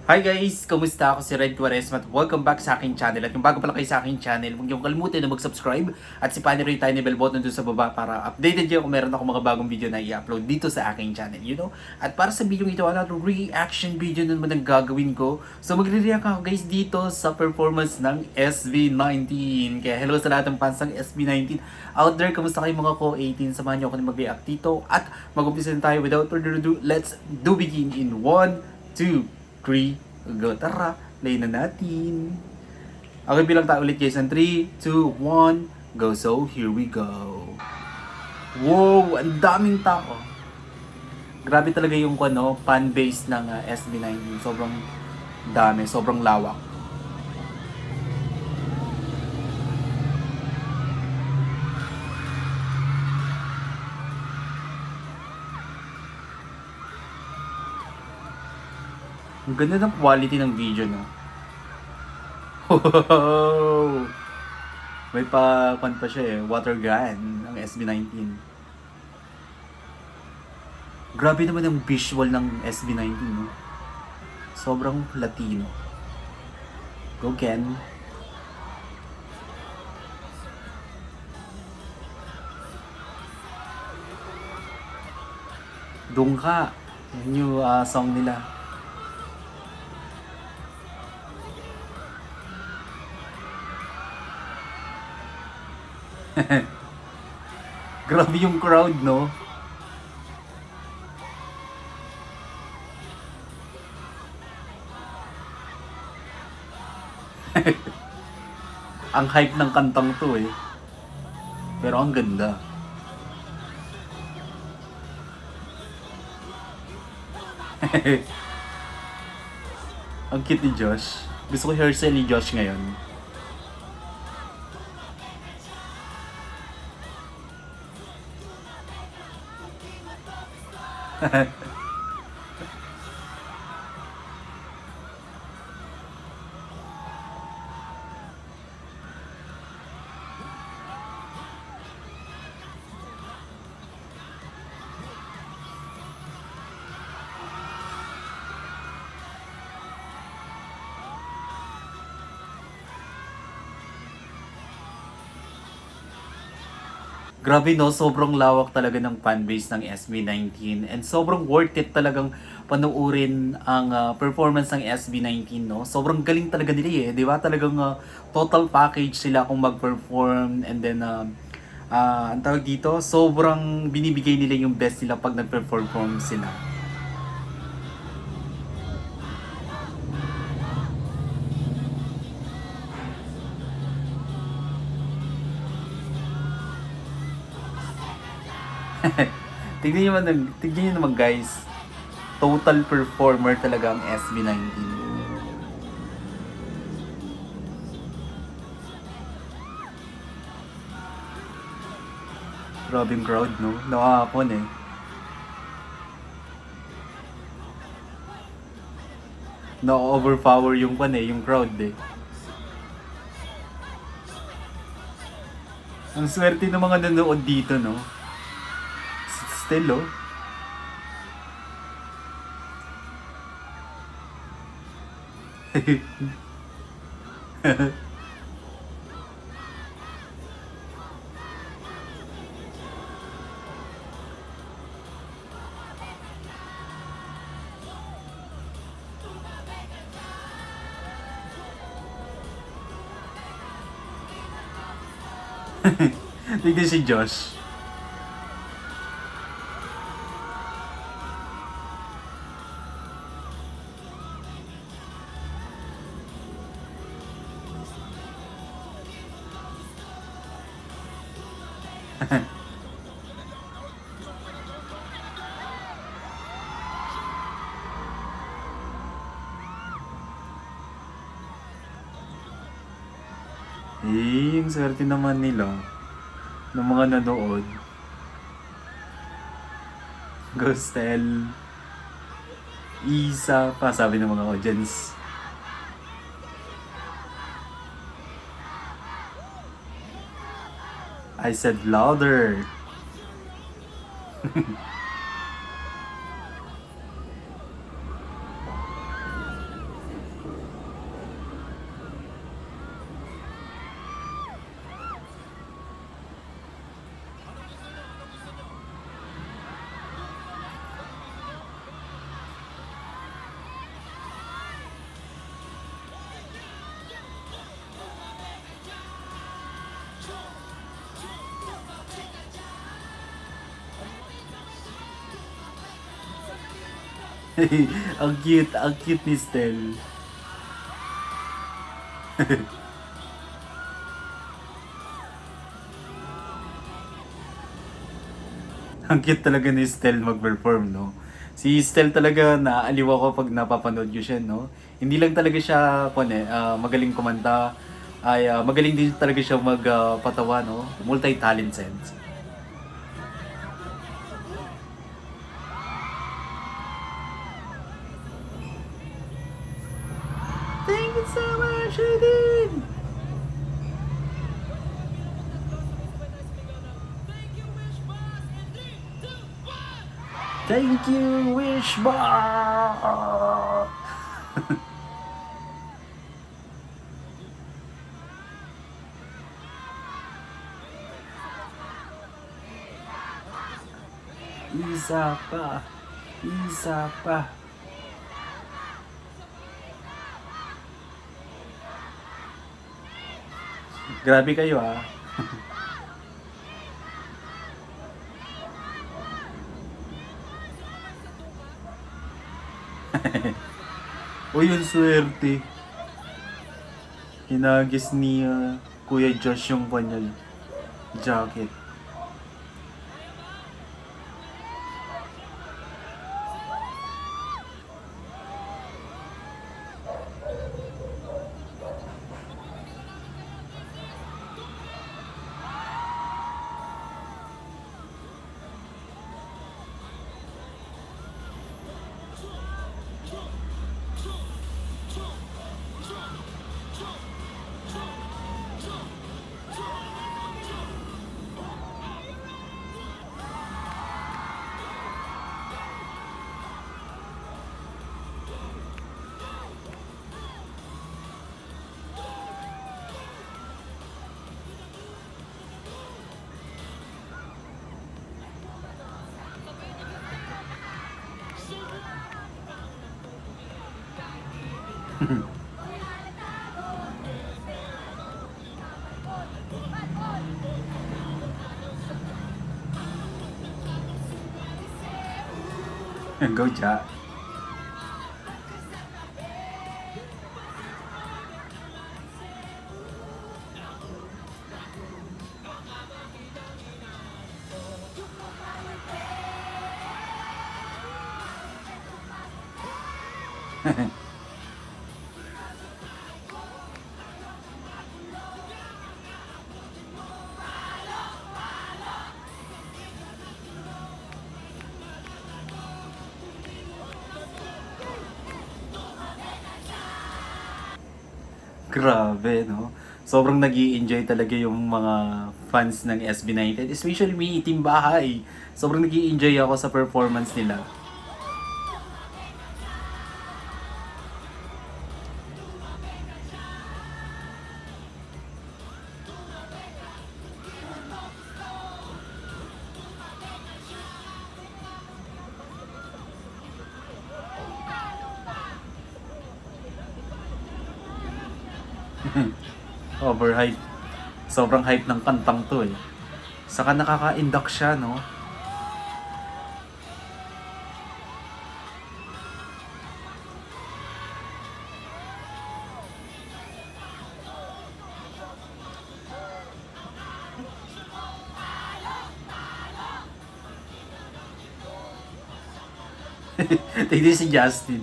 Hi guys! Kumusta? Ako si Red Quaresma at welcome back sa aking channel. At kung bago pa lang kayo sa aking channel, huwag niyong kalimutan na mag-subscribe at sipanin rin yung tiny bell button dun sa baba para updated kayo kung meron ako mga bagong video na i-upload dito sa aking channel, you know? At para sa video ito, another reaction video naman ang gagawin ko. So magre-react ako guys dito sa performance ng SB19. Kaya hello sa lahat ng fans ng SB19 out there. Kamusta kayo mga ko-18? Samahan niyo ako na mag-react dito at mag-umpisa na tayo without further ado. Let's do begin in 1, 2, 3, go. Tara, play na natin. Okay, bilang tayo ulit guys. 3, 2, 1, go. So, here we go. Wow, ang daming tao. Grabe talaga yung fan base ng SB19. Sobrang dami, sobrang lawak. Ang ganda ng quality ng video, no? Wow! May pan pa siya water gun ng SB19. Grabe naman ang visual ng SB19, no? Sobrang Latino. Go Ken! Doon ka! Yan yung song nila. Grabe yung crowd, no? Ang hype ng kantang to Pero ang ganda. Ang cute ni Josh. Gusto ko hairstyle ni Josh ngayon. Grabe no, sobrang lawak talaga ng fanbase ng SB19 and sobrang worth it talagang panoorin ang performance ng SB19, no? Sobrang galing talaga nila 'di ba? Talagang total package sila kung mag-perform and then ang tawag dito, sobrang binibigay nila yung best nila pag nag-perform sila. Tignan niyo naman guys. Total performer talaga ang SB19. Grabe yung crowd, no? Nakakapon Na-overpower yung yung crowd Ang swerte ng mga nanood dito, no? Still, oh. Tignan si Josh. Yung swerte naman nila ng mga nanood. Ghostel, Isa pa sabi ng mga audience. I said louder. Ang cute ni Stel. Ang cute talaga ni Stel mag-perform, no? Si Stel talaga naaaliw ako pag napapanood ko siya, no? Hindi lang talaga siya, magaling kumanta, magaling din talaga siya magpatawa, no? Multi-talent sense. Thank you so much, Aiden! Thank you, Wishbar! Isa pa. Isa pa. Grabe kayo ah. Uy, yung swerte. Hinagis ni Kuya Josh yung kanyang jacket. Go, Ja. Grabe, no? Sobrang nag enjoy talaga yung mga fans ng SB19. Especially me, Team Bahay. Sobrang nag enjoy ako sa performance nila. Overhype. Sobrang hype ng kantang to eh. Saka nakaka-induct siya, no? Tignan si Justin.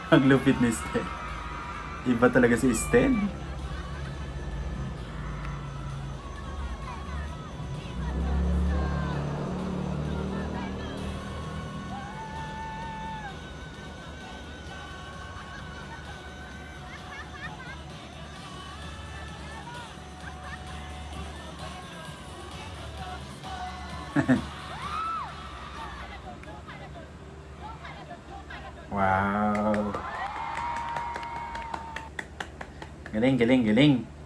Ang lupit ni Stel. Iba talaga si Stel. Wow. Galing, galing, galing.